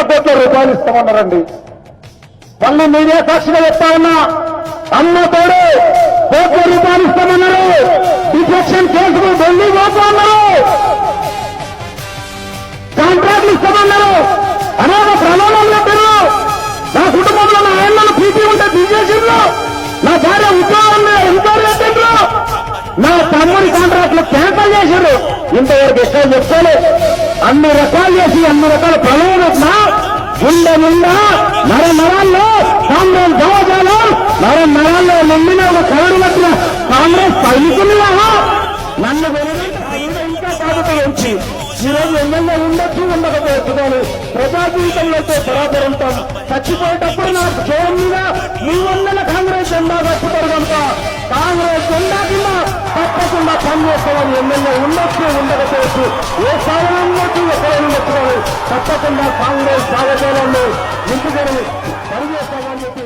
కోట్ల రూపాయలు ఇస్తామన్నారండి. మళ్ళీ మీడియా సాక్షిగా చెప్తా ఉన్నా, అమ్మ తోడు కోట్ల రూపాయలు ఇస్తామన్నారు. డిఫెక్షన్ కేసులు ఢిల్లీ పోతా అన్నారు. కాంట్రాక్ట్లు ఇస్తామన్నారు. అనాథ ప్రమాణాలు పెట్టారు. నా కుటుంబంలో నా ఏళ్ళను పీపీ ఉంటే బీజేపీలో, నా భార్య ఉద్యోగాన్ని పెట్టారు. నా తమ్ముడి కాంట్రాక్ట్లు క్యాన్సల్ చేశారు. ఇంతవరకు ఎక్కడ చెప్తారు. అన్ని రకాలు చేసి అన్ని రకాల ప్రలోభన గుండె నిండా నరాల్లో కాంగ్రెస్ దోజాలు నరాల్లో నిండిన ఒక కరడు మధ్య కాంగ్రెస్ సైనికులుగా నన్ను ఇంకా బాధ్యత ఉంచి ఈరోజు ఎమ్మెల్యే ఉండొచ్చు ఉండకపోవచ్చు. కానీ ప్రజా జీవితంలో అయితే బరాబర్ ఉంటాం. చచ్చిపోయేటప్పుడు నాకు జయం మీద 300 కాంగ్రెస్ జెండా కట్టుతారు కనుక కాంగ్రెస్ జెండా కింద తప్పకుండా పనిచేస్తామని ఎమ్మెల్యే ఉండొచ్చు ఉండకపోవచ్చు. ఏ స్థాయిలో ఉండొచ్చు ఎక్కడ ఉండొచ్చు. కానీ తప్పకుండా కాంగ్రెస్ భాగజాలను నింపుకొని పనిచేస్తామని చెప్పి